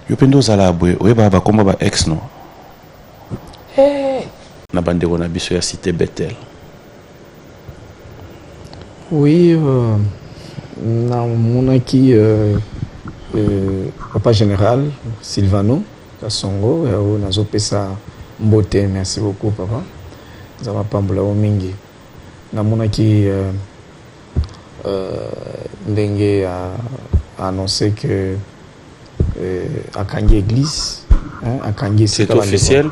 Yopendo Zalabwe, Weba Komba ba ex no. Na bandeko na biso ya cité Bethel. Oui, na monaki papa général Silvano Kasongo nazo pesa mbote, merci beaucoup papa. Zama pambula o mingi. Na monaki ndenge a annoncé que à Kangi église, à Kangi c'est officiel.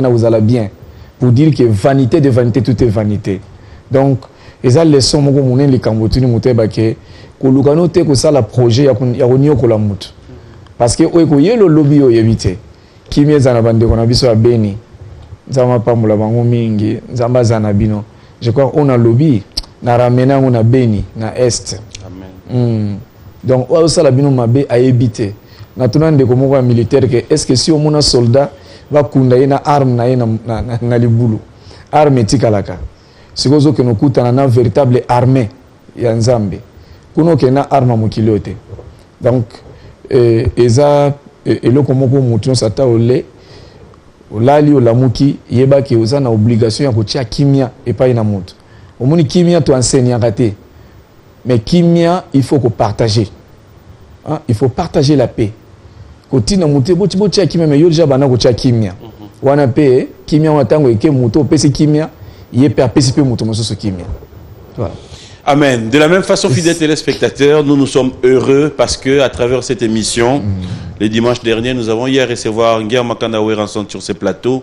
Vous allez bien pour dire que vanité de vanité tout est vanité. Donc les leçons mon les cambotuni muteba que kolukano te ko sala projet ya konio ko la mutu parce que o ko yelo lobby o yebite kimia za na bande ko na biso ya beni nzama pamula bango mingi nzamba za na bino je crois on a lobby na ramena on a beni na est. Amen. Donc o sala bino mabe a ebite na tunande ko moko militaire que est-ce que si o mona soldat va kunda ina arme na libulu arme tikalaka sikozo ke nokuta na véritable armée ya nzambe kuno ke na arme mukiliote donc eza eloko moko mutu sata ole olali olamuki yeba ke oza na obligation ya kotia kimia epai na mutu omoni kimia to enseigne raté mais kimia il faut que partager, hein? Il faut partager la paix. Kotina muté boti tia kimia mais yo déjà bana ko tia kimia wana pe kimia watango eke muto pesi kimia yepe apesi pe muto mososo kimia. Voilà. Amen. De la même façon, fidèles téléspectateurs, nous sommes heureux parce que à travers cette émission, les dimanches derniers, nous avons hier recevoir Nguer Makanda Oueranson sur ce plateau.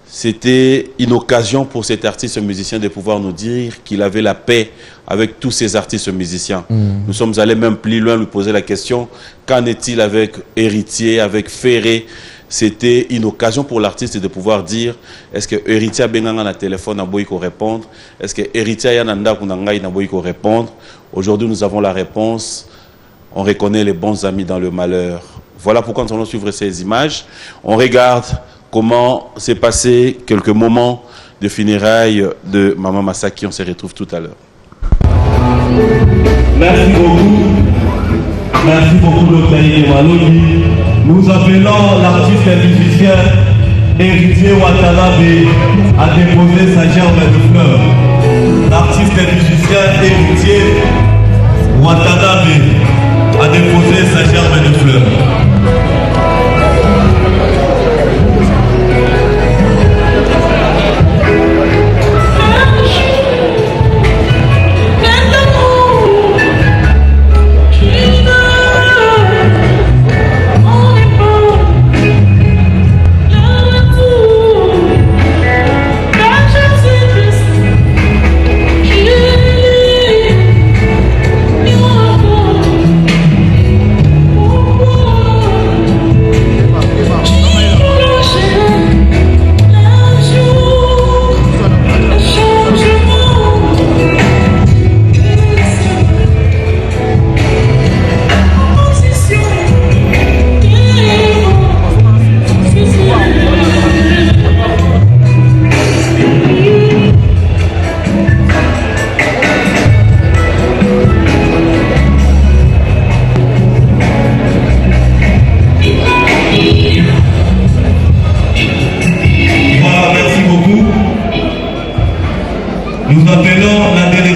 C'était une occasion pour cet artiste musicien de pouvoir nous dire qu'il avait la paix avec tous ces artistes musiciens. Nous sommes allés même plus loin, lui poser la question, qu'en est-il avec Héritier, avec Ferré? C'était une occasion pour l'artiste de pouvoir dire, est-ce que Héritier a bien un téléphone à Boïko répondre? Est-ce que Héritier a un à Boïko répondre? Aujourd'hui, nous avons la réponse. On reconnaît les bons amis dans le malheur. Voilà pourquoi nous allons suivre ces images. On regarde comment s'est passé quelques moments de funérailles de Maman Massaki. On se retrouve tout à l'heure. Merci beaucoup. Merci beaucoup, Dr. Maloni. Nous appelons l'artiste et musicien Héritier Watanabe à déposer sa gerbe de fleurs. L'artiste et musicien Héritier Watanabe a déposé sa gerbe de fleurs.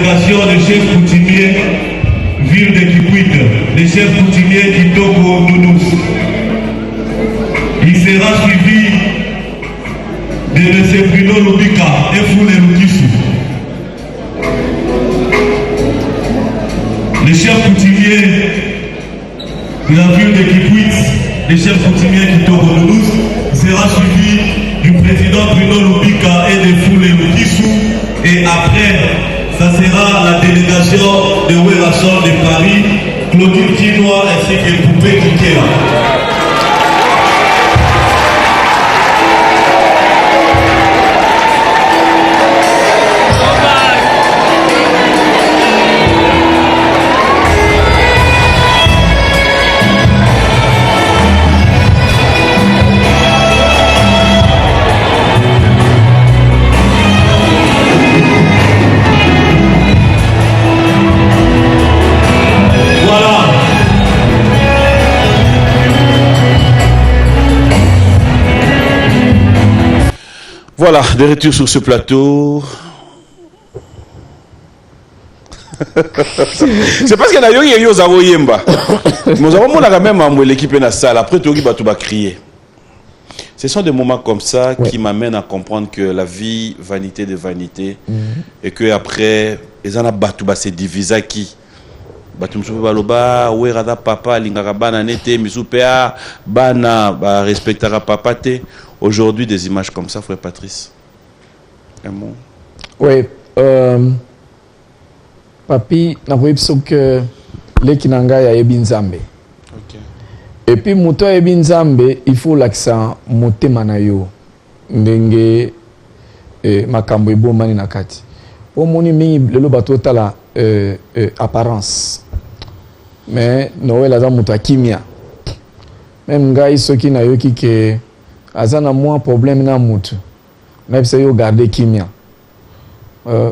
délégation des chefs coutumiers ville de Kikwit, les chefs coutumiers Kitoko Nounous. Il sera suivi de M. Bruno Lubika et Foule Lukisu. Les chefs coutumiers de la ville de Kikwit, les chefs coutumiers Kitoko Nounous, sera suivi du président Bruno Lubika et de Foule Lukisu. Et après, ça sera la délégation de Werasson de Paris, Claudine Kinois ainsi que Poupée Kikea. Voilà, de retour sur ce plateau. C'est parce qu'il y a eu des Yemba. Nous avons quand même l'équipe dans la salle. Après, tout le monde va crier. Ce sont des moments comme ça qui m'amènent à comprendre que la vie, vanité de vanité, et que après, les gens ont se divisé qui. Baloba, Werada papa, Lingarabana nete, Misupea, Bana, respectera papa te. Aujourd'hui, des images comme ça, frère Patrice. Un mot. Oui. Papi, n'a pas dit que les Kinanga ya Ebinzambe. Et puis, Mouto Ebinzambe, il faut l'accent Mote Manayo. Ndenge Makambo Ebo Mani Nakati. Au moni mingi le bateau tala apparence. Mais Noël a Mouto Kimia. Même gars, ceux qui n'a eu qui azana moins problème na mutu même si yo garder kimia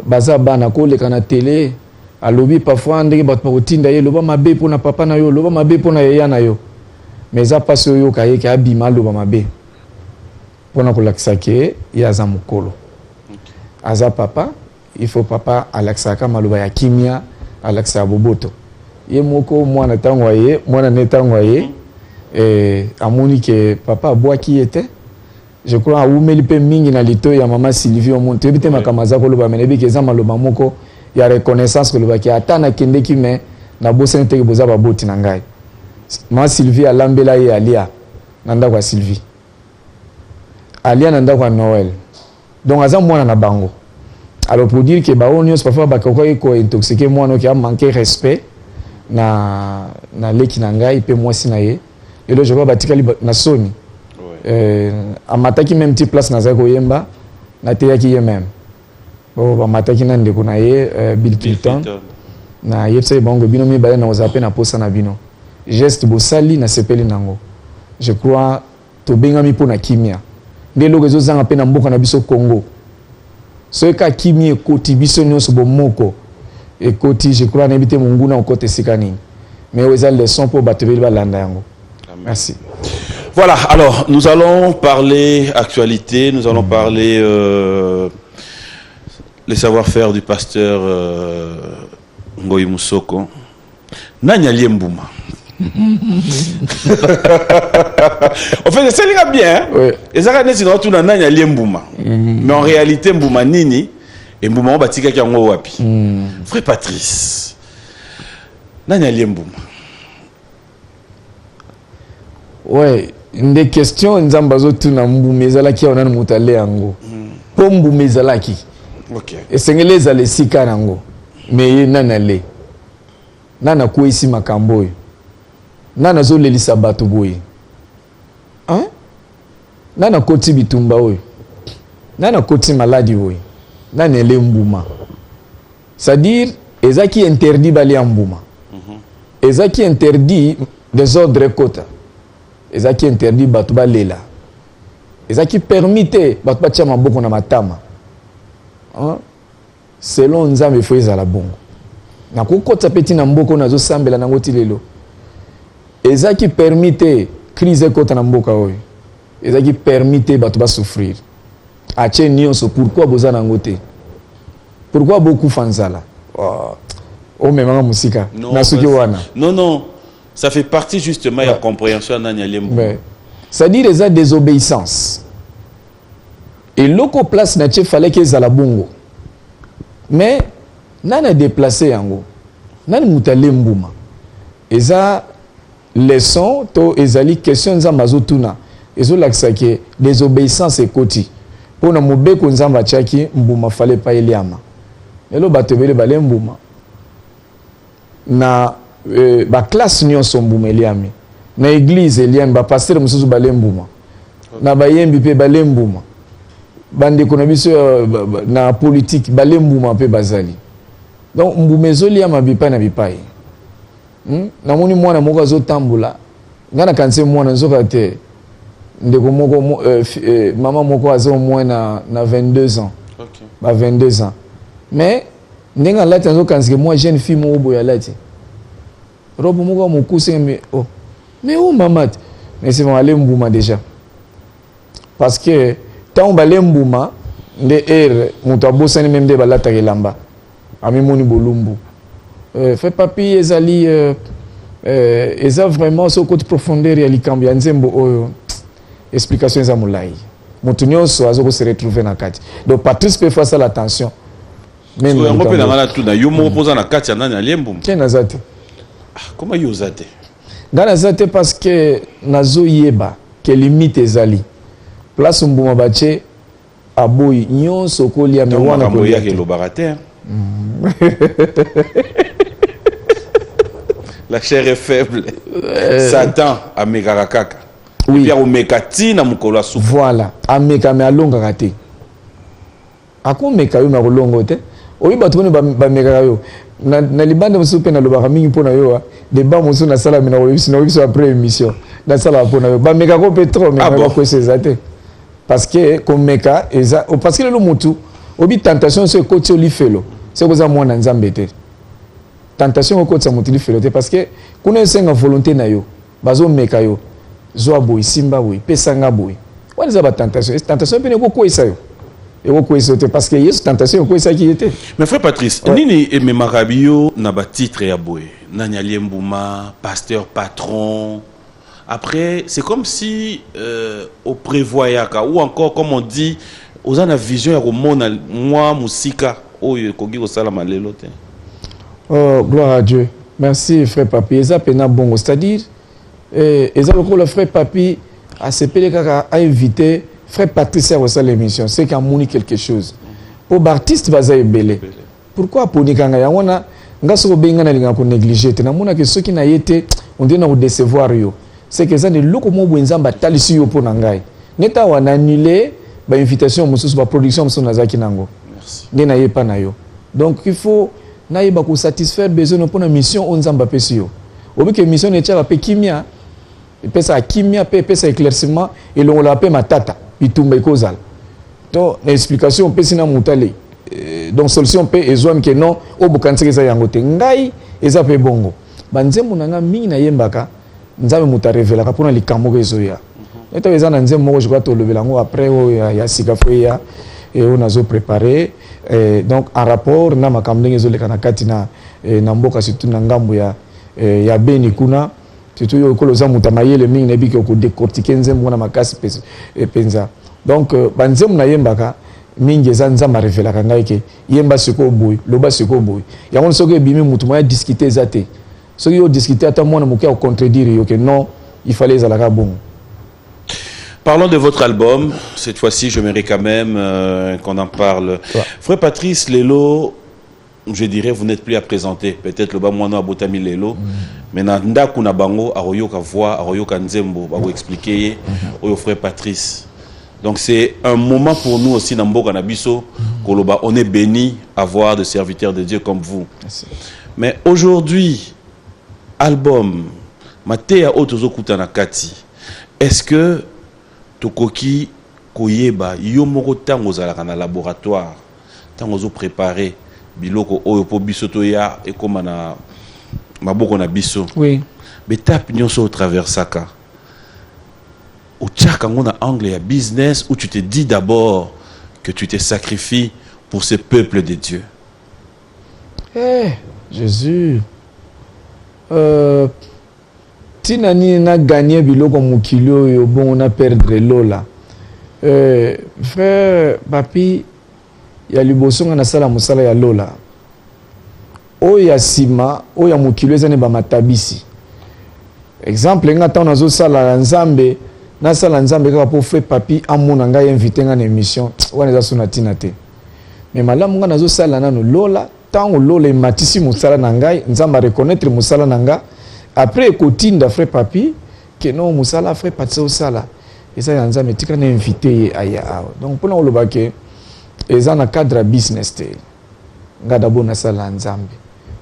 baza bana ko le kana télé alobi parfois ndenge bat potinda ye loba mabe pona papa na yo loba mabe pona yaya na yo mais ça passe yo kaye ka abima loba mabe pona ko lakisa ke ya za mukolo aza papa il faut papa alaksaka maloba ya kimia alaksa boboto ye moko mwana tango ye mwana netango ye amoni que papa bois qui était je crois a umeli pe mingi na lito ya mama Sylvie o monte bité makamaza ko loba menebi ke zama loba moko ya reconnaissance ko loba ki atana kende ki me na bosene te ke boza ba boti na ngai mama Sylvie alambela ye alia nanda kwa Sylvie alia nanda kwa Noël donc aza mwana na bango alors pour dire que ba onios parfois ba ko intoxiquer mwana qui a manqué respect na leki na ngai pe mwasi na ye. Et là, je vois Batikali na Sony. Amataki même petite place na Zako Yemba, na Teyaki ye même. Bon, Amataki na ndeko na ye Bill Clinton. Na yepsa bongo bino mi bale na ozape na posa na bino. Geste bosali na sepeli nango. Je crois to benga mi pona kimia. Ndelo kezo zanga pe na mboka na biso Congo. So ka kimia ekoti biso nyonso bomoko. Ekoti je crois na bité munguna okote sikani. Mais oza leçon pour batebeli balanda yango. Merci. Voilà, alors nous allons parler actualité, nous allons parler les savoir-faire du pasteur Ngoyi Moussoko. Nanya Liembouma. En fait, c'est ça bien. Et ça, c'est tout Nanya Liembouma. Mais en réalité, Mbouma Nini et Mbouma Batika qui en wapi. Frère Patrice. Nanya Liembouma. Ouais, une des questions, nous avons besoin de Mboumezalaki, on a moutale ango. Pour Mboumezalaki. Ok. Et c'est que les allez si karango. Mais nanale. Nana ko ici makamboy. Nana zo lelisa bato boy. Hein? Nana koti bitumba oy. Nana koti maladi oy. Nana ele Mbouma. C'est-à-dire, ezaki interdit bali Mbouma. Ezaki interdit des ordres quota. Ezaki interdit batuba lela. Ezaki permité batuba tchama boko na matama. Hein? Selon Nzambe fo ezala bongo. Na kokota peti na mboko na zo sambela na ngoti lelo. Ezaki permité crise kota na mboka oyo. Ezaki permité batuba souffrir. Ache nyonso pourquoi boza na ngote? Pourquoi beaucoup fanzala? Oh mais manga musika Non, nasuki wana non, ça fait partie justement de la compréhension nani Mbuma. c'est-à-dire les désobéissance et loko place na tche fallait que zala bongo mais nana déplacé yango nani mutale Mbuma eza leçon to ezali question za mazotuna ezo lakisa ke désobéissance ekoti pona mobeko nzamba tchaki Mbuma fallait pas eliama lelo batebele bale Mbuma na ba classe nyonso Mbuma eliami na église eliami ba pasteur mususu bale Mbuma na bayembi pe bale Mbuma bande ko na biso na politique bale Mbuma pe bazali donc Mbuma ezoliama bipa na bipai na moni mwana moko azotambola ngana kanse mwana nzoka te ndeko moko maman moko azo moins na 22 ans. OK. Ba 22 ans. Mais ndenga lati nzoka kanse moi jeune fille mo boya lati. Robo moko mokuse mais oh. Mais où maman? Mais c'est bon aller Mbuma déjà. Parce que tant balé Mbuma de air muto abosani même de balata kelamba. Ami moni bolumbu. Fait papi ezali eza vraiment ce côté profondeur ya likambo ya nzembo oyo explication eza mulai mutu nyonso azoko se retrouver na kati donc Patrice peut faire ça l'attention même so yango pe na ngala tout na yo mo poza na kati ya nani ali Mbuma kena zate comment yo zate ngana zate parce que nazo yeba que limite ezali place Mbuma bache aboyi nyonso kolia me wana kolia ke lo barater. La chair est faible. Satan a megarakaka. Oui. Puis mekati na mukolo asu. Voilà. A meka me alonga kate. Ako meka yo na kolongo te. Oyi batoni ba meka yo. Na libanda musupe na lobaka mingi pona yo. De ba musu na sala mina oyi sino biso après émission. Na sala pona yo. Ba meka ko petro mais ba ko sezate. Parce que comme meka eza parce que le mutu obi tentation c'est ko tio li felo. C'est ko za mwana nzambe te. Tentation au côté samutili felote parce que kuna senga volonté na yo bazo meka yo zo aboy simba boy pesanga boy wala za ba tentation pe ne ko ko isa yo et ko isa te parce que yes tentation ko isa qui était mais frère Patrice nini et me marabio na ba titre ya boy nani ali Mbuma pasteur patron après c'est comme si au prévoyaka ou encore comme on dit aux ana vision ya ko mona moi musika oyo kogi ko sala malelo te. Oh, gloire à Dieu. Merci, frère Papi. Eza pena bongo. C'est-à-dire, eza le frère Papi a invité frère Patrice à l'émission. C'est qu'il a mouni quelque chose. Pour l'artiste, baza ebele. Pourquoi pour ni kanga yangona ngaso benga na linga ko négliger. Na mona que ceux qui na yete on dit na ko décevoir yo. C'est que ça ne loko mo bwenzamba talisi yo pour nangai. Neta wana annuler ba invitation mususu ba production mususu nazaki nango. Merci. Ndena yepa na yo. Donc il faut naïba ko satisfaire besoin pour une mission on zamba pesio obi que mission ne tcha pe kimia pesa kimia pe sa éclaircissement et l'on l'appelle matata itumba ikozal donc l'explication pe sina mutale donc solution pe ezwam que non obukantseke za yangote ngai eza pe bongo banzembo nanga mingi na yembaka nzambe muta révéler ka pona likambo kezoya eta eza na nzembo moko je crois to lebelango après ya sikafoya et on a préparé donc en rapport na makambo ngezo leka na kati na mboka surtout na ngambo ya Beni kuna surtout yo koloza mutamayele mingi na biki ko décortiquer nzembo na makasi penza donc banzembo na yembaka mingi eza nzamba révélaka ngai ke yemba siko boy loba siko boy yango soki bimi mutu moya discuter ezate soki yo discuter ata mwana mokia ko contredire yo que non il fallait ezalaka bon. Parlons de votre album. Cette fois-ci, j'aimerais quand même qu'on en parle. Ouais. Frère Patrice Lelo, je dirais, vous n'êtes plus à présenter. Peut-être le Bamouano Abotami Lelo. Mais Nanda Kuna Bango, Aroyoka Voix, Aroyoka Nzembo, va vous expliquer, au frère Patrice. Donc c'est un moment pour nous aussi, Nambo Kanabiso, Koloba. On est béni à voir des serviteurs de Dieu comme vous. Merci. Mais aujourd'hui, album, Matea Otozo Kutanakati, est-ce que tokoki koyeba yo moko tango zalaka na laboratoire tango zo préparer biloko oyo po biso to ya ekoma na maboko na biso oui betape nyonso au travers saka au tchaka ngona angle ya business où tu te dis d'abord que tu te sacrifies pour ce peuple de Dieu. Jésus. Tinani na gagné biloko mukilo yo bon on a perdre lola. Frère papi ya liboso na sala musala ya lola. O ya sima o ya mukilo ezane ba matabisi. Exemple nga ta nazo sala nzambe na sala nzambe ka po frère papi amona nga invité nga na émission wana za sona tina te. Mais malamu nga nazo sala nanu lola tango lola matisi musala na ngai nzamba reconnaître musala na nga. Après kotinda frère papi que non musala frère papi au sala et ça yanza metika na invité aya donc pour le baké eza na cadre business te nga d'abord na sala nzambe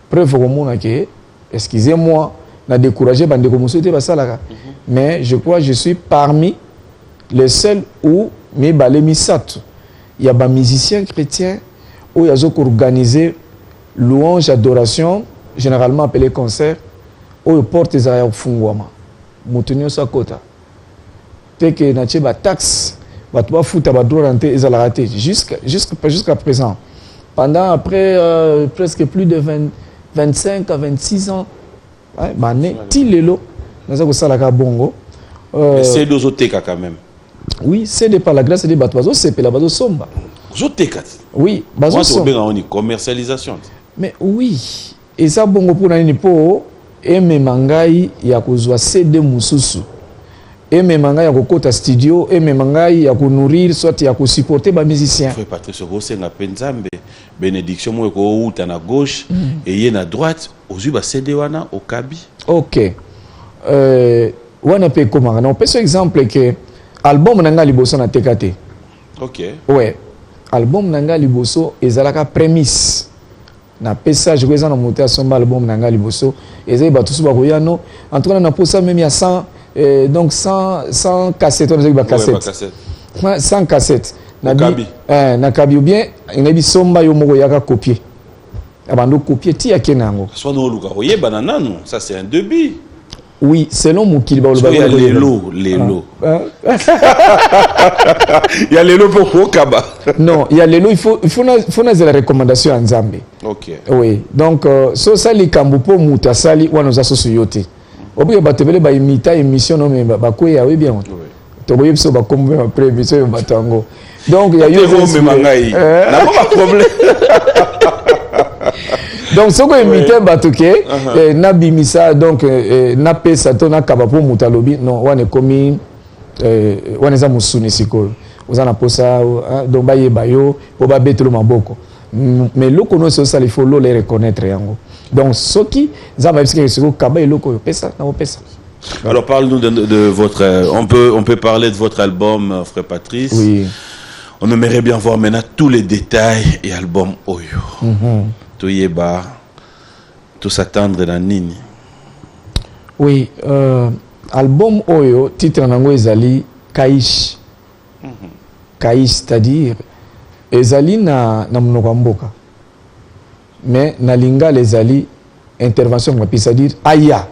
preuve komona que excusez-moi na décourager bande ko musete ba sala mais je crois je suis parmi les seuls où me balé misato il y a ba musiciens chrétiens où ils ont organisé louange adoration généralement appelé concert oyo porte za ya kufungwama mutunyo sakota teke na cheba taxe batu ba futa ba droit renter ezala raté jusqu'à présent pendant après presque plus de 25 à 26 ans mané tilelo naza ko sala ka bongo c'est deux oteka quand même oui c'est de par la grâce de batu bazo sepela bazo somba oteka oui bazo somba on dit commercialisation mais oui et ça bongo pour nani po eme mangai ya kuzwa CD mususu eme mangai ya kokota studio eme mangai ya kunourrir soit ya supporter ba musiciens frère Patrice Rosenga penzambe bénédiction mo ko uta na gauche et yé na droite ozu ba CD wana au kabi OK wana pe komanga non peso exemple que album nanga liboso na tekate OK ouais album nanga liboso ezalaka prémisse na pesa je vais en monter à son album nanga liboso ezai ba tous ba koyano en tout cas na posa même il y a 100 donc 100 cassettes on dit ba cassettes 100 cassettes na bi na kabi ou bien na bi somba yo moko yaka copier abando copier ti akenango soit no luka oyeba na nanu ça c'est un débit oui selon mukili ba il y a les lots il y a les lots pour kaba non il y a les lots il faut la recommandation en Nzambe OK oui donc so sali kambu po muta sali wana za soso yote obuye batebele ba imita émission no me ba ko ya we bien to boye so ba kombe ba prévision ba tango donc il y a eu me mangai na pas problème donc ce que imité batuke na bimisa donc na pesa to na kaba po mutalobi non wana komi wana za musuni sikoyo ozana posa donc ba yeba yo po ba betelo maboko mais loko no so ça il faut le reconnaître yango donc ce qui za ba bisike siko kaba loko pesa na pesa. Alors parle-nous de votre on peut parler de votre album frère Patrice. Oui. On aimerait bien voir maintenant tous les détails et album Oyo. Toyeba tout s'attendre dans nini. Oui, album Oyo titre nango ezali Kaish. Kaish c'est-à-dire ezali na monoko mboka. Mais na lingala ezali intervention ngapi c'est-à-dire aya.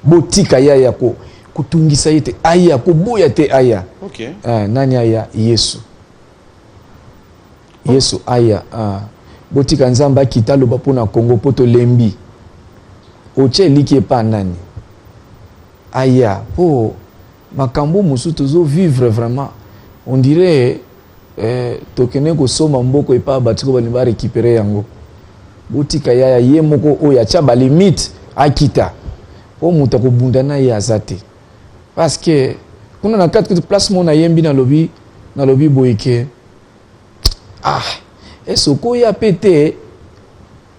Botika ya ko kutungisa yete aya ko boya te aya. OK. Nani aya Yesu. Yesu aya botika nzamba kitalo bapona Congo poto lembi oche liki pa nani aya po makambo musu tozo vivre vraiment on dirait tokene ko soma mboko epa batiko bali ba récupérer yango botika ya ye moko oya cha ba limite akita o muta ko bunda na ya zate parce que kuna na 4 place mona yembi na lobi boyeke esoko ya pété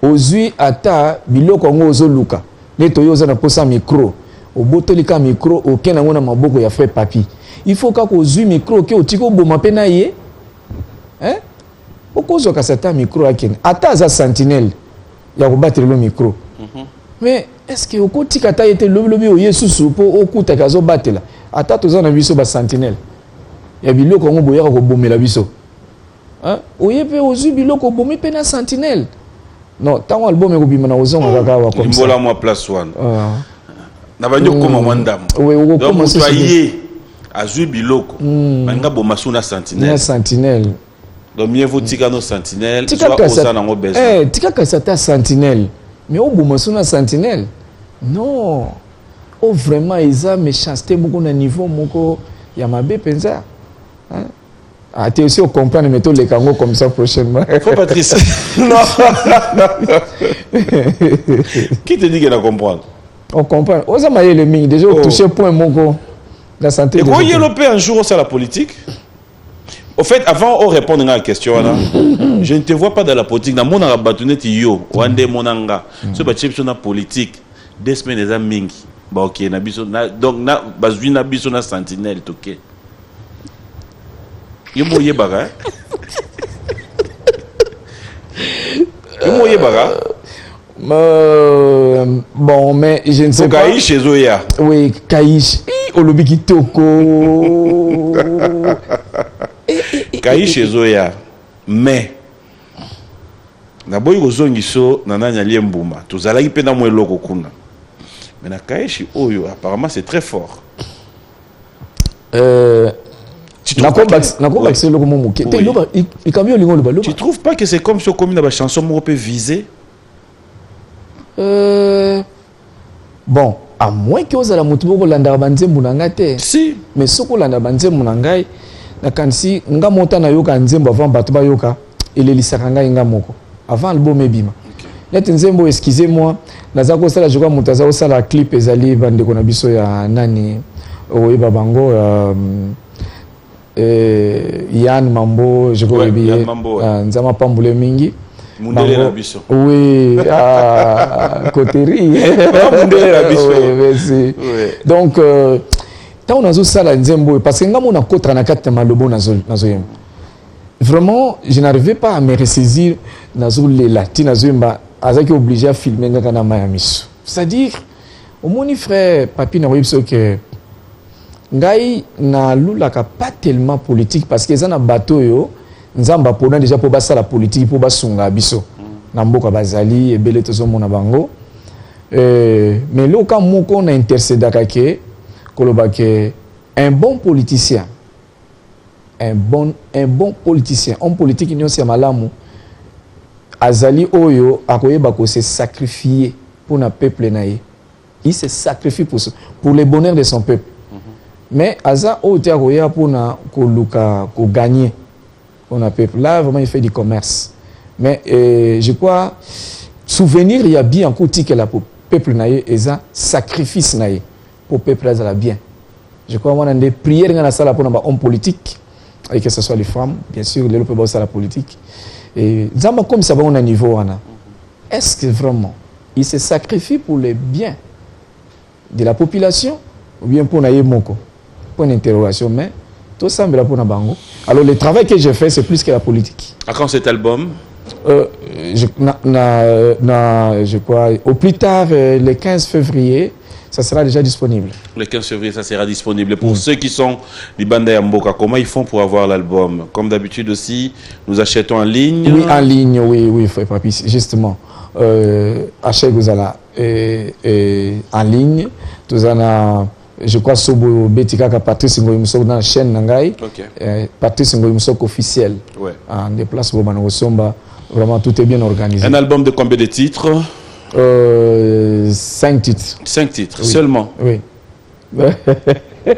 ozui ata biloko ngo ozoluka neto yo za na posa micro obotolika micro okena ngona maboko ya frère papi il faut ka ko ozui micro ke otiko boma pena ye okozo ka sata micro akene ata za sentinelle ya ko battre le micro mais est-ce que okotika ta yete lobi o yesusu po okuta ka zo batela ata toza na biso ba sentinelle ya biloko ngo boya ko bomela biso oyepe ozu biloko bomi pe na sentinelle non tant album ko bima na ozonga kaka wa comme ça mbola moi place one na banyo koma mwandam oui o koma soyé azui biloko banga boma suna sentinelle Donc mieux vaut tika nos sentinelles, soit osa nango besoin. Eh, tika ka sata sentinelle. Mais au bout na sentinelle. Non. Oh vraiment isa méchanceté beaucoup na niveau moko ya mabe penza. Hein? Ah, tu aussi au comprendre mettons les kango comme ça prochainement. Faut Patrice. Non. Qui te dit qu'elle a comprendre? On comprend. Osa maye le ming déjà toucher point moko la santé. Et quoi yelopé un jour c'est la politique? Au fait, avant de répondre à la question, je ne te vois pas dans la politique. Dans mon rabatounet yo, wande monanga. Ce bâtiment sur la politique, 2 semaines déjà mingi. Bah ok, donc na bazui na biso na sentinelle ok. Yo moye baga. Yo moye baga. Bon, mais je ne sais pas. Kaïch chez Zoya. Oui, Kaïch. Olobi kitoko. Kaïch chez Zoya. Mais na boy ozongiso na nanya liembuma. Tozalaki pe na mwelo kokuna. Mais na Kaïch oyo apparemment c'est très fort. Tu trouves pas que c'est comme si on commune dans la chanson on peut viser? Bon, à moins que vous avez la banze si. Mais ce que la banze munangai, na kansi nga monta na yoka nzembo avant batuba yoka, il est lisakanga inga moko. Avant album ebima. Net nzembo excusez-moi, nazako sala joka mutaza osala clip ezali bande kona biso ya nani oyeba bango Yann Mambo, je crois bien. Nzama pambule mingi. Mundele la biso. Oui, Coterie. Mundele la biso. Oui, merci. Donc, tant on a zo sala nzembo parce que ngamo na kotra na kata malobo nazo yem. Vraiment, je n'arrivais pas à me ressaisir nazo les latines nazo yemba azaki obligé à filmer ngaka na mayamiso. C'est-à-dire au moni frère papi na webso que ngai na lulaka pas tellement politique parce que ça na bateau yo nzamba pona déjà pour basa la politique pour basunga biso na mboka bazali ebele tozo mona bango mais le cas moko na intercéda ke koloba ke un bon politicien un bon politicien homme politique nyonso ya malamu azali oyo akoyeba ko se sacrifier pour na peuple na ye il se sacrifie pour le bonheur de son peuple. Mais Aza Otea Roya pour gagner on a peuple. Là vraiment il fait du commerce. Mais je crois souvenir il y a bien un côté que la peuple naïe et ça sacrifice naïe pour peuple là bien. Je crois on a des prières dans la salle pour nos hommes politiques et que ce soit les femmes bien sûr les peuvent aussi la politique et zama comme ça va on a niveau ana. Est-ce que vraiment il se sacrifie pour le bien de la population ou bien pour naïe moko? Point d'interrogation, mais tout ça me pour bango. Alors le travail que j'ai fait c'est plus que la politique. À quand cet album? Je crois au plus tard le 15 février ça sera déjà disponible. Le 15 février ça sera disponible. Pour ceux qui sont les Banda Yamboka, comment ils font pour avoir l'album? Comme d'habitude aussi, nous achetons en ligne. Oui, en ligne, oui, frère Papi, justement. Achetez vous allez en ligne. Tous en je crois Sobo Betika Patrice Ngoyimso dans la chaîne Nangai. Patrice Ngoyimso officiel. Ouais. En déplace Bobano Somba. Vraiment tout est bien organisé. Un album de combien de titres? 5 titres. 5 titres seulement. Oui.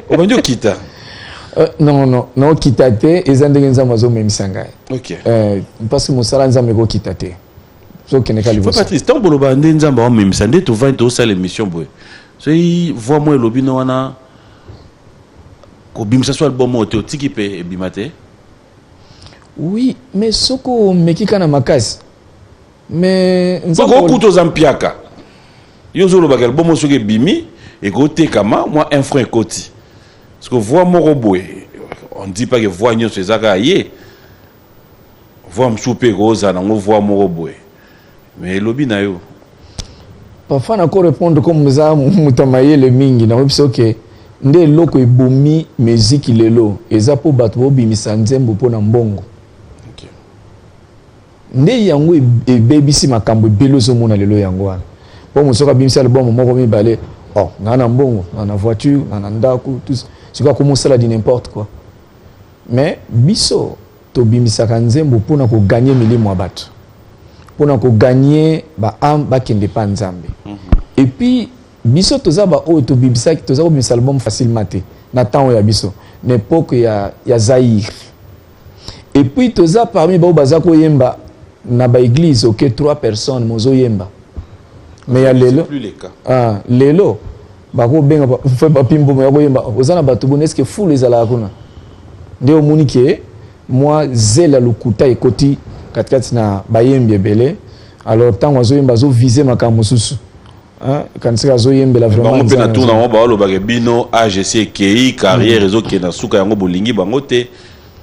On va dire Kita. Non, Kitate et Zandenza Mazo même Sangai. OK. Parce que Moussala Nzame go Kitate. So Keneka Livo. Patrice, tant boloba Nzamba même Sandé to va to ça l'émission boy. C'est vois moi lobino wana ko bimsa so album o tiki pe e bimate. Oui, mais soko mekika na makasi. Mais nzako kuto zampiaka. Yo zo loba album so ke bimi et ko tekama moi un frein koti. Parce que voix moko boy. On dit pas que voix nyo c'est zaka yé. Voix msoupe rosa na voix moko boy. Mais lobi na yo parfois on peut répondre comme ça mutamaye le mingi na webso que nde loko ebomi musique lelo eza po bato bobimisa nzembo po na mbongo. OK. Nde yango ebebisi makambo ebelo zo mona lelo yango wana. Po musoka bimisa album moko mibale ngana mbongo na voiture na ndako tout c'est quoi comment ça la dit n'importe quoi. Mais biso tobimisaka nzembo mpona koganye milimo ya bato mpona koganye baame bakende pa nzambe et puis biso toza baoyo tobimisaki toza kobimisa album facilement te na temps oyo ya biso na époque ya Zaïre et puis toza parmi baoyo baza koyemba na baeglise ok 3 personnes mozoyemba mais ya lelo lelo bakobenga bapimbo ya koyemba oza na bato boni eske fulu ezalaka kuna nde omoni ke moi zela lokuta ekoti katikati na bayembi ebele alors ntango azoyemba azovise makambo mosusu kanisika azoyembela vraiment mpe na tour nango baolobaka bino agc ekei carrière ezokenda suka yango bolingi bango te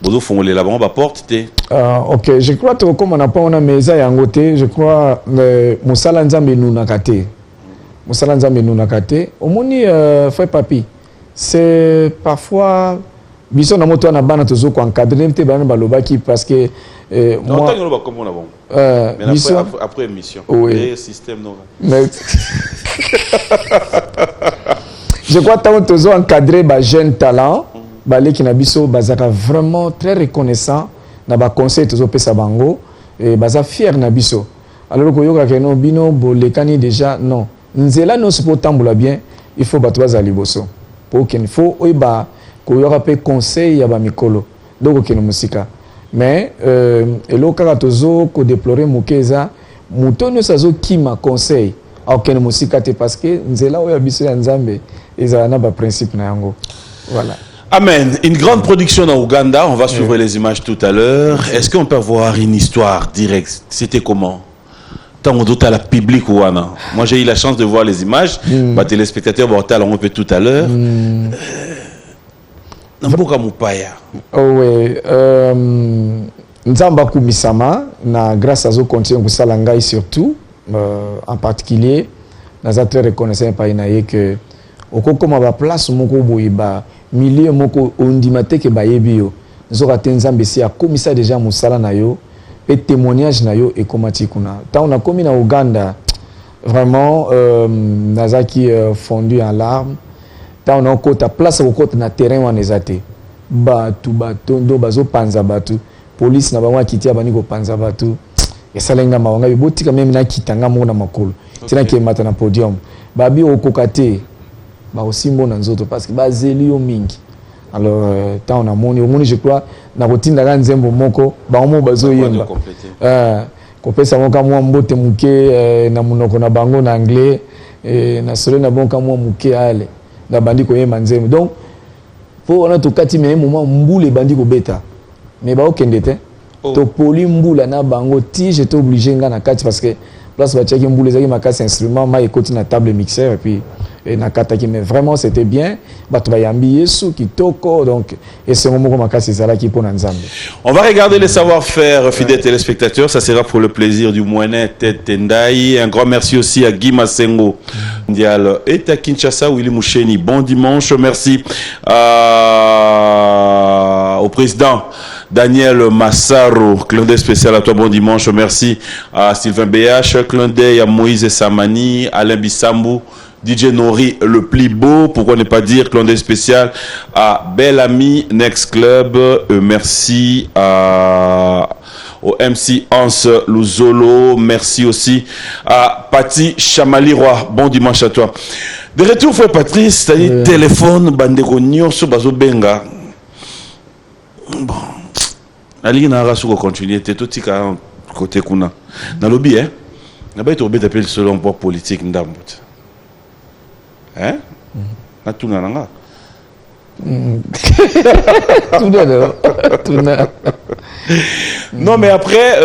bozofongolela bango baporte te ok je crois tokokoma na mpo wana mais eza yango te je crois mosala nzambe enunaka te mosala nzambe enunaka te omoni frère papi c'est parfois biso na moto wana bana tozo ko encadrer te bana balobaki parce que moi non pas comme on a bon mais biso après émission oui. Système non mais je crois tant tozo encadrer ba jeune talent balé qui na biso bazaka vraiment très reconnaissant na ba conseil tozo pesa bango et baza fier na biso alors ko yoka ke no bino bolekani déjà non nzela no se tambola bien il faut batwa za liboso pour qu'il faut oiba ko yoka pe conseil ya ba mikolo donc ke no musika mais elo kaka tozo ko déplorer mukeza mutonyo sazo kima conseil aucun musika te parce que nzela oya biso ya nzambe ezana ba principe na yango voilà. Amen. Une grande production en Ouganda. On va suivre les images tout à l'heure. Est-ce qu'on peut avoir une histoire directe? C'était comment? Tant on doute à la public ou non. Moi, j'ai eu la chance de voir les images. Ma téléspectateur Bortal on peut tout à l'heure. Namboka Mupaya. Oh oui. Nzamba Kumisama, na grâce à zo continue Kusalangai surtout, en particulier, naza très reconnaissant par inaye que au comme ba place moko boyiba milieu moko ondimate ke bayebi yo nzoka te nzambe si akomisa déjà musala na yo et témoignage na yo ekomati kuna ta on a commis na Uganda vraiment nazaki fondu en larmes ta on a kota place ko kota na terrain wana ezate batu batondo bazo panza batu police na bango kitia bani ko panza batu esalenga mawanga bibotika même na kitanga mo na makolo tina ke mata na podium babi okokate ba aussi mbona nzoto parce que bazeli yo mingi alors tant on a moni je crois na kotinda ka nzembo moko ba mo bazo yemba ko pesa mo ka mo mbote muke na munoko na bango na anglais na solo na bon ka mo muke ale na bandi ko yemba nzembo donc pour on a to kati mais moment mbule bandi ko beta mais ba okende te to poli mbula na bango ti j'étais obligé nga na kati parce que place ba check mbule zaki makasi instrument ma ekoti na table mixeur et puis et nakataki mais vraiment c'était bien bato bayambi yesu kitoko donc et ce moment comme makasi zalaki pona nzambe. On va regarder les savoir-faire fidèles téléspectateurs, ça sera pour le plaisir du Mouenet Tendai. Un grand merci aussi à Guy Masengo Ndial et à Kinshasa Willy Moucheni. Bon dimanche, merci au président Daniel Massaro, clin d'œil spécial à toi, bon dimanche, merci à Sylvain BH, clin d'œil à Moïse Samani, Alain Bissambou, DJ Nori le plus beau, pourquoi ne pas dire clin d'œil spécial à Bellamy Next Club, merci au MC Hans Luzolo, merci aussi à Patti Chamali-Roy, bon dimanche à toi. De retour, frère Patrice, c'est-à-dire téléphone, bandeko nyonso bazo benga. Bon. Ali na rasu ko continuer te tout tika côté kuna. Na lobby na ba to beta appel selon pour politique ndambut. Na tuna nanga. Non mais après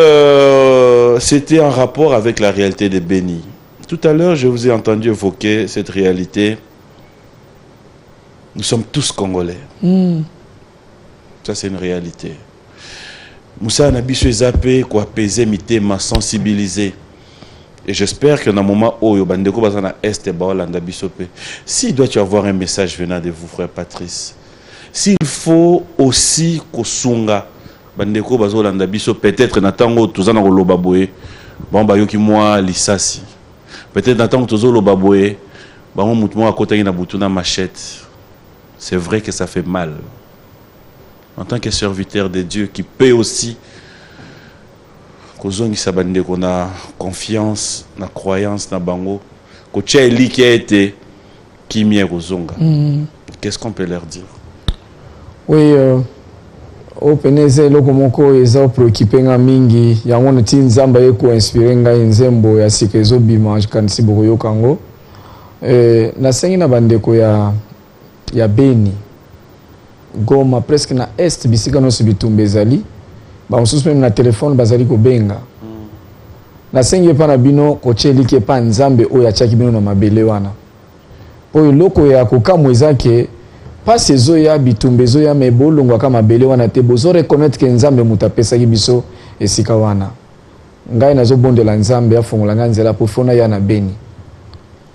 c'était en rapport avec la réalité de Béni. Tout à l'heure, je vous ai entendu évoquer cette réalité. Nous sommes tous Congolais. Ça, c'est une réalité. Moussa Nabiso Ezapé, quoi, apaiser, mité, m'a sensibilisé. Et j'espère qu'en un moment où Bandeko Bazana Est et Baolanda Bisopé, s'il doit y avoir un message venant de vous, frère Patrice, s'il faut aussi Kosunga, Bandeko Bazolanda Biso, peut-être Natango, Touzana Lobaboué, bon, Bayoki moi, Lissasi. Peut-être Natango Tozo Lobaboué, Bamon Moutmo à côté de Butuna Machette. C'est vrai que ça fait mal. en tant que serviteur de Dieu, qui peut aussi qu'on a confiance, na croyance, na bango, que Tchéli qui a été qui m'y est qu'est-ce qu'on peut leur dire? Oui, au peneze loko moko eza préoccupé nga mingi yango na ti nzamba ye ko inspirer nga nzembo ya sikezo bima kanisi boko yokango na sengi na bandeko ya Beni Goma presque na est bisika no bitumba ezali ba mosusu même na téléphone bazali ko benga na sengi pa na bino ko Tchéli ke pa nzambe oyo achaki bino na mabele wana oyo loko ya kokamwa ezake pas ezoya bitumba ezoya me bolongwa kama mabele wana te bozo reconnaître que nzambe mutu apesaki biso esika wana ngai nazobondela nzambe afongola nga nzela po fona ya na Beni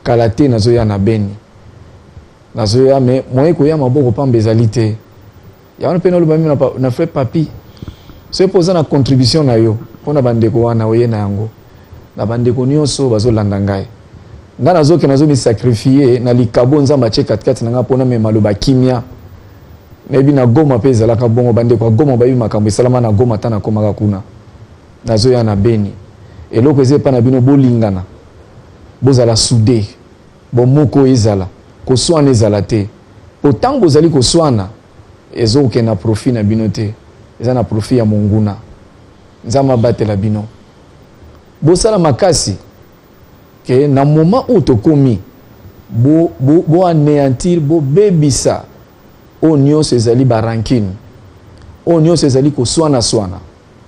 kala te nazoya na Beni nazoya me moye koya maboko pamba ezali te yango mpe naloba mimi na frère papi so epoza na contribution na yo mpona bandeko wana oye na yango na bandeko nyonso bazolanda ngai nga nazoke nazomisakrifie na likabo nzambe atie katikati na nga mpona me maloba kimia nayebi na Goma mpe ezalaka bongo bandeko ya Goma bayebi makambo esalama na Goma ata nakomaka kuna nazoya na Beni eloko eza epa na bino bolingana bozala soudé bomoko ezala koswana ezala te po ntango bozali koswana ezoke na profit na bino te eza na profit ya monguna nzambe abatela bino bosala makasi ke na moment où tokomi bo anéantir bo bebisa o nyonso ezali barankine o nyonso ezali koswana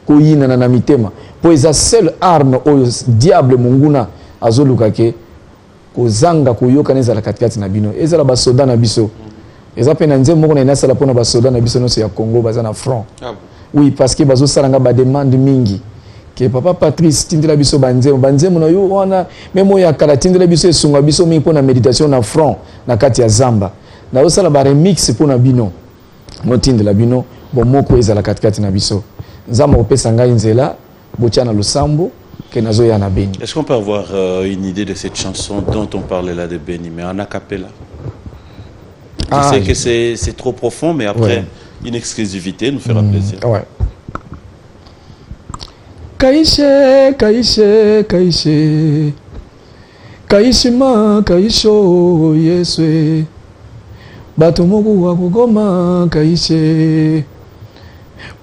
koyina na mitema po eza seul arme oyo diable monguna azoluka ke kozanga koyoka ezala katikati na bino ezala basoda na biso eza pe na nzembo moko na inasala mpona basoda na biso nyonso ya Congo baza na front oui parce que bazosalanga bademande mingi ke papa Patrice tindela biso banzemo na yo wana memo ya kala tindela biso esunga biso mingi mpona méditation na front na kati ya zamba na osala ba remix mpona bino motindela bino bomoko ezala katikati na biso nzamba opesa ngai nzela botia na lusambo ke nazoya na Beni. Est-ce qu'on peut avoir une idée de cette chanson dont on parlait là de Beni, mais en a cappella? Je sais que c'est trop profond, mais après, une exclusivité nous fera plaisir. Ouais. Kaishe, kaishe, kaishe, kaishima, kaisho, yeswe, batumugu wakugoma, kaishe,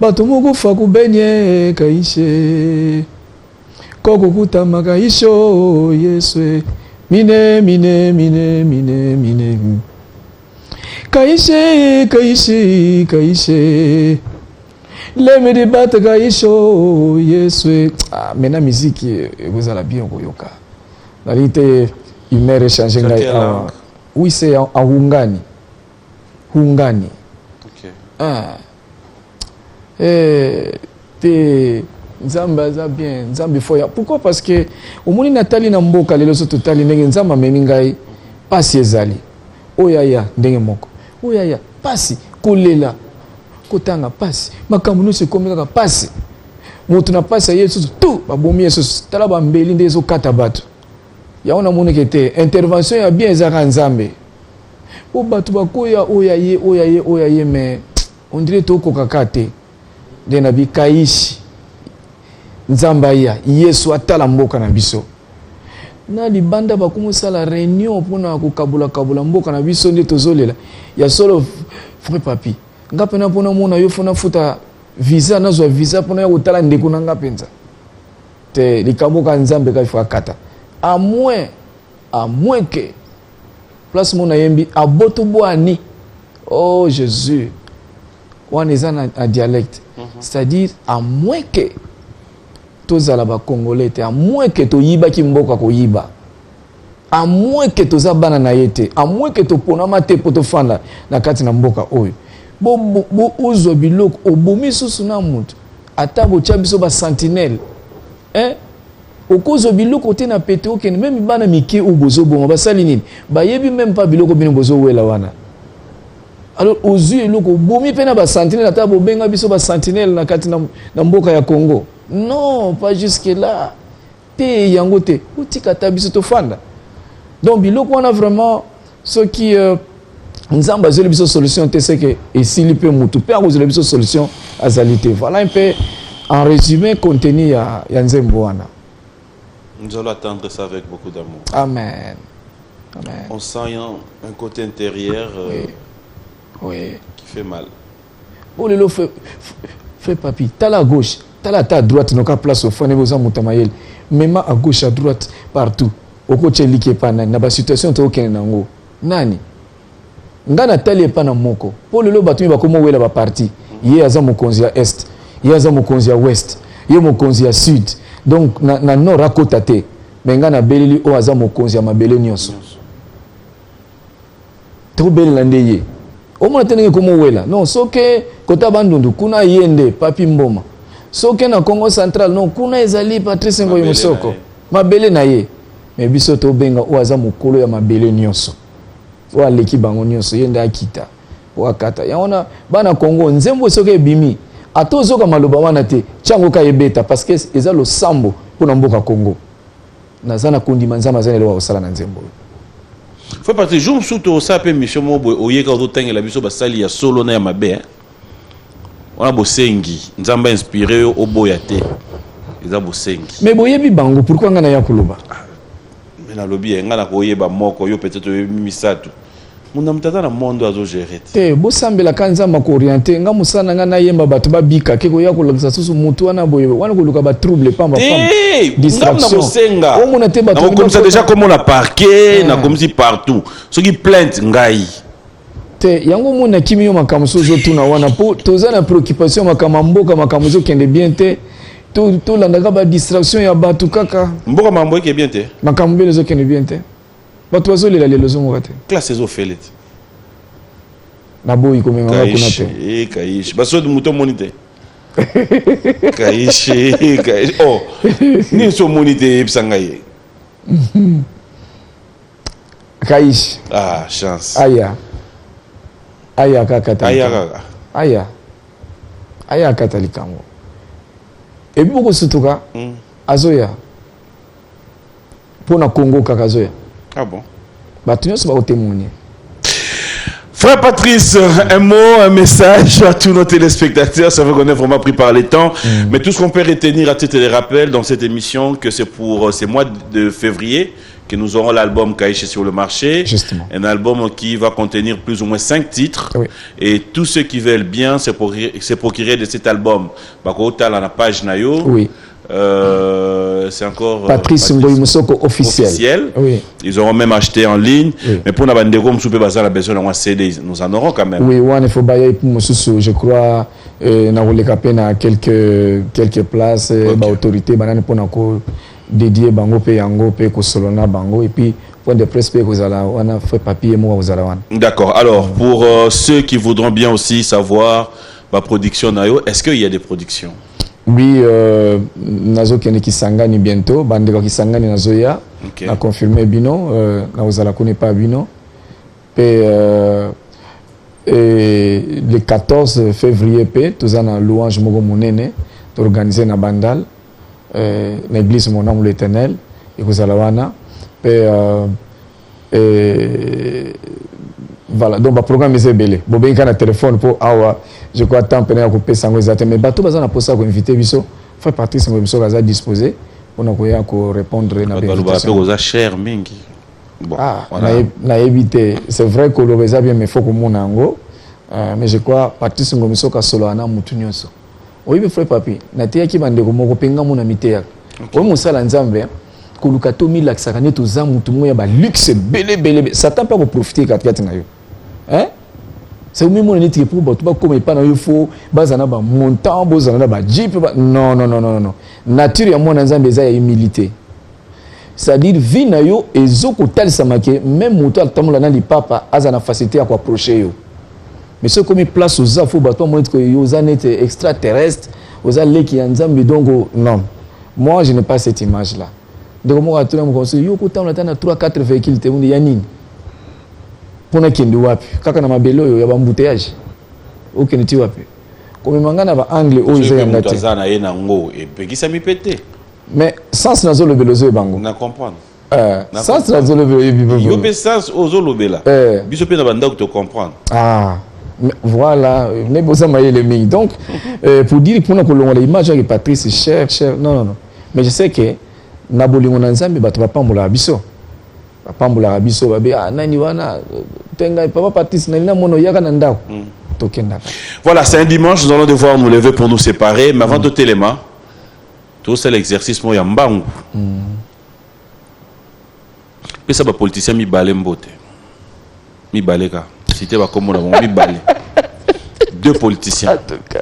batumugu fakubenye, kaishe, koko kutama, kaisho, yeswe, mine, mine, mine, mine, mine, kaishe, kaishe, kaishe, leme de bata kaisho yeswe mena musique vous allez bien koyoka la réalité humeur échanger ngai oui c'est en hungani te nzamba za bien nzambe foya pourquoi parce que omoni natali na mboka lelo so totali ndenge nzamba memi ngai pasi ezali oyaya ndenge moko oyaya pasi kolela kotanga pasi makambo nyonso ekomi kaka pasi moto na pasi ya Yesu tu babomi Yesu tala bambeli nde ezokata bato yango namoneke te intervention ya bien ezaka nzambe po bato bakoya oya ye mais on dirait tokokaka te nde na bikaishi nzambe ya Yesu atala mboka na biso na libanda bakomosala réunion mpona kokabula mboka na biso nde tozolela ya solo frère papi nga pena mpona mona yo fona futa visa nazwa visa mpona ya kotala ndeko na nga mpenza te likambo ka nzambe ka ifo akata à moins que place mona yembi aboto bwani oh Jésus wana eza na dialecte c'est-à-dire à moins que tozala ba congolais te à moins que toyibaki mboka koyiba à moins que toza bana na yete à moins que toponama te po tofanda na kati na mboka oyo bo uzwa biloko obomi susu na mutu ata botia biso ba sentinelle okozwa biloko te na pete okende même bana mike ou bozoboma basali nini bayebi même pas biloko bino bozowela wana alors ozwi eloko obomi mpe na ba sentinelle ata bobenga biso ba sentinelle na kati na mboka ya Congo non pas jusque là te yango te otika ta biso tofanda donc biloko wana vraiment ce qui nzamba azoli biso solution te c'est que esili pe mutu pe akozela biso solution azali te. Voilà un peu en résumé contenu ya nzembo wana. Nous allons attendre ça avec beaucoup d'amour. Amen. Amen. On sent un côté intérieur oui. qui fait mal. Oh lelo fait papi, t'as la gauche, t'as la droite, donc à place au fond, vous en moutamayel. Même à gauche, à droite, partout. Au côté liké pas na ba situation to okene nango. Nani? Ngana tali pa na moko. Po lelo batu ba komo wela ba parti. Ye aza mokonzi ya est, ye aza mokonzi ya west, ye mokonzi ya sud. Donc na nord akota te. Mais ngana beleli o aza mokonzi ya mabele nyonso. To belela ndeye. O mona tenenge komo wela. Non, soke kota bandundu kuna yende papi mboma. Soke na Congo Central non kuna ezali Patrice Ngoyi Musoko. Mabele na ye. Mais biso to benga o aza mokolo ya mabele nyonso. O aleki bango nyonso yenda akita. O akata. Yaona bana Congo nzembo soke bimi. Atozo ka maloba wana te. Chango ka yebeta parce que eza lo sambo pona mboka Congo. Nazana kondima nzama zane lo osala na nzembo. Faut partir jour surtout ça peut mission mobo oyeka ototenga la biso basali ya solo na ya mabe. On a bosengi nzamba inspiré au boyate. Ils a bosengi. Mais boyebi bango pourquoi ngana ya kuluba? Mais na lobby ngana ko yeba moko yo peut-être misatu. Muna mtata na mondo azo gérer. Te bosambela kanzamba ko orienter nga musana ngana yemba batu babika keko ya kolakisa susu mutu wana boye wana koluka ba trouble pamba femme. Distraction. O mona te batu comme ça déjà comme on a parqué na comme si partout. Ce qui plainte ngai. Te yango mona kimi yo makamuso zo tuna wana po toza na préoccupation makamamboka makamuso kende bien te. To landaka ba distraction ya batu kaka. Mboka mambo ke bien te. Makambe zo kende bien te. Batu wazo lela lelo zo ngate. Classe zo felet. Na boyi ko menga kuna te. Kaishi. Baso de muto monite. Kaishi. Oh. Ni so monite psangaye. Kaishi. Ah, chance. Aya kaka. Aya katalikango. Et beaucoup sutuka azoya pona Congo kaka azoya. Ah bon? Batunyo so ba témoigner. Frère Patrice, un mot, un message à tous nos téléspectateurs. Ça veut qu'on est vraiment pris par les temps. Mais tout ce qu'on peut retenir à titre de rappel dans cette émission, que c'est pour ce mois de février que nous aurons l'album Kaishi sur le marché. Justement. Un album qui va contenir plus ou moins 5 titres. Oui. Et tous ceux qui veulent bien se procurer de cet album. Bakota la page Nayo. Oui. C'est encore Patrice Ngoyi Musoko officiel. Oui. Ils auront même acheté en ligne. Oui. Mais pour Nabandego Msoupe Bazar, la besoin d'un CD, nous en aurons quand même. Oui, il faut bailler pour Moussou. Je crois na quelques places, autorité, banane pour nako dédié bango pe yango pe ko solona bango et puis point de presse pe ko zala wana fait papier mo ko zala wana. D'accord. Alors pour ceux qui voudront bien aussi savoir ma production nayo, est-ce qu'il y a des productions? Oui, nazo kene kisangani bientôt, bandeko kisangani nazoya. Okay. Na confirmé bino, na ozala connaît pas bino. Le 14 février pe tozana louange moko monene to organiser na Bandal l'église mon nom l'Éternel et kozala wana voilà donc ba programme est belé bobenga na téléphone pour awa je crois temps pena ko pesa ngo exact mais bato bazana posa ko inviter biso fait partie son biso baza disposé pour na ko ya ko répondre na invitation ba cher mingi bon voilà. na éviter c'est vrai que le réserve bien mais faut que mon ango mais je crois partie son biso ka solo ana mutu nyonso oyibe frère papi na te yaki bandeko moko penga mona miteya o musala nzambe koluka to milakisaka ne toza mutu moya ba luxe belé satan pas ko profiter katikati na yo hein c'est au même neti pour bato ba comme pas na yo fo bazana ba montant bozana ba jeep non nature ya mona nzambe eza ya humilité c'est-à-dire vie na yo ezoko talisa make même mutu atamola na lipapa azana facilité à ko approcher yo. Mais ce comme place aux affaires, bateau montre que aux années extraterrestres, aux allées qui en Zambie donc non. Moi je n'ai pas cette image là. Donc moi tout le monde conseille yo kotam la tana 3-4 véhicules te mundi yanini. Pona kindi wapi? Kaka na mabelo yo ya bambouteillage. Aucun ti wapi. Comme mangana ba angle o izo yanga te. Zana yena ngo et pekisa mi pété. Mais sans nazo le belozo bango. Na comprendre. Ça c'est le yo pe sens ozolobela biso pe na banda ko te comprendre. Voilà, ne besoin mailler les mings. Donc pour dire pour nous l'image de Patrice cher non mais je sais que na bolingo na nzambe bato bapambola biso babe nani wana tenga papa Patrice na mono yaka na ndako tokenda. Voilà, c'est un dimanche, nous allons devoir nous lever pour nous séparer, mais avant de téléma tout c'est l'exercice mo ya mbangu. Et ça va politicien mi balé mbote. Mi balé ka. Cité va comme on a mi balé. Deux politiciens. En tout cas.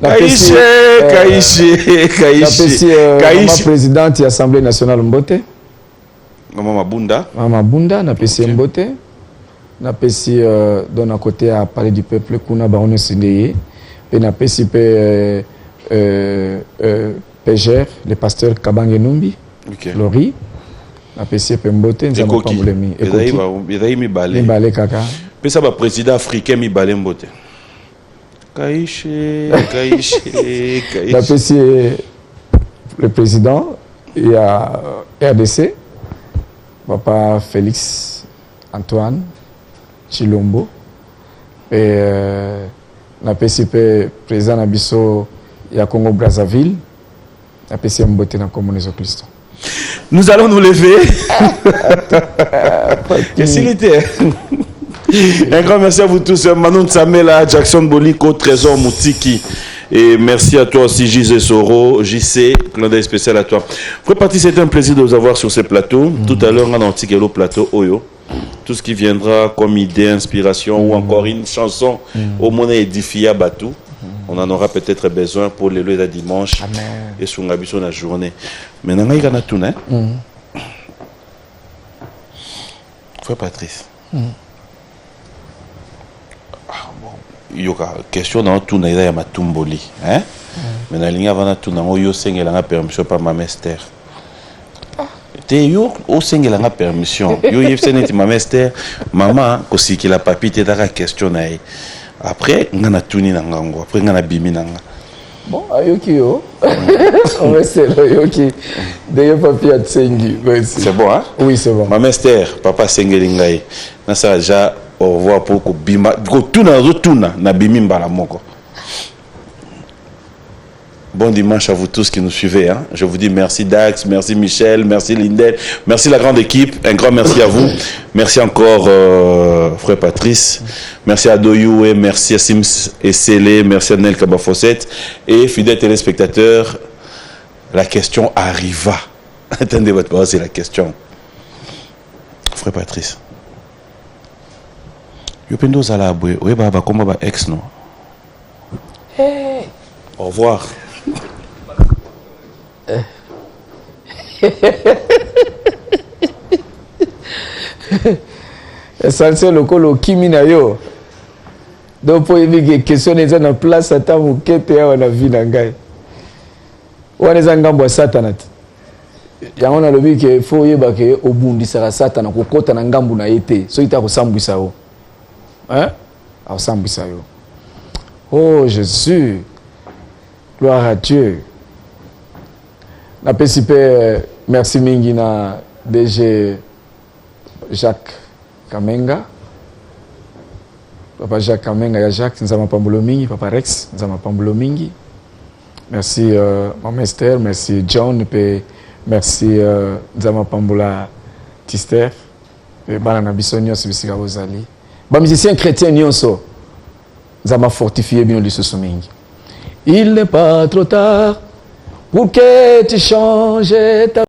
Kaïché. Maman présidente de l'Assemblée nationale Mbote. Maman Bunda, na PC Mbote. Na PC dans un côté à parler du peuple kuna baone sindeye. Et na PC Péger, le pasteur Kabange Numbi. Lori. Na PC Mbote nzamba pambulemi. Ezaï mi balé. Mi balé kaka. Pesa ba président africain mi balé Mbote. Kaïché. La PC le président et à RDC, papa Félix Antoine Chilombo et la PCP président Nabiso et Congo Brazzaville, la PC Mbote na communisme Christ. Nous allons nous lever. Qu'est-ce qu'il était? Un grand merci à vous tous. Manon Tsamela, Jackson Boliko, Trésor Moutiki. Et merci à toi aussi, JC Soro, JC, clin d'œil spécial à toi. Frère Patrice, c'était un plaisir de vous avoir sur ce plateau. Tout à l'heure, on a un petit plateau Oyo. Tout ce qui viendra comme idée, inspiration ou encore une chanson au monde édifié à Batou. On en aura peut-être besoin pour le lundi dimanche. Amen. Et sur la journée. Maintenant, il y en a tout, hein? Frère Patrice. Il y a une question dans tout le monde, il y a Matumboli. Mais dans le avant tout le monde, il y a une permission par ma mère. Il y a une permission. Il y a une permission. Maman, quand il a papier, il y a une question. Après, il y a tout le monde. Après, il y a bimi. Bon, ayoki yo. On va essayer ayoki. D'ailleurs, papier à Tsengi. C'est bon, hein? Oui, c'est bon. Maman Esther, papa Sengelingaï. Ça déjà. Au revoir pour que bima tuna na bimimba la moko. Bon dimanche à vous tous qui nous suivez. Hein. Je vous dis merci Dax, merci Michel, merci Lindel, merci la grande équipe. Un grand merci à vous. Merci encore frère Patrice. Merci à Doyou, merci à Sims et Sélé, merci à Nel Kabafosset. Et fidèles téléspectateurs, la question arriva. Attendez votre parole, c'est la question. Frère Patrice. Yopendo Zalabwe, oui, bah, comment va ex, non? Au revoir. Essentiel le colo kimina yo. Donc pour éviter que question n'est en place à ta mouquette et à la vie d'angai. Ou à les angambo satanat. Ya on a le but qu'il faut y baquer au bundi sera satana ko kota na ngambu na été. So ita ko sambwisa o. Hein? Alors sambwisa yo. Oh Jésus. Gloire à Dieu. Na PCP merci mingi na DG Jacques Kamenga. Papa Jacques Kamenga ya Jacques nzama pambulo mingi, papa Rex nzama pambulo mingi. Merci Maman Esther, merci John et merci nzama pambula Tister et bana na biso nyonso bisika bozali. Ba musicien chrétien nyonso nzama fortifier bino lisusu mingi. Il n'est pas trop tard pour que tu changes ta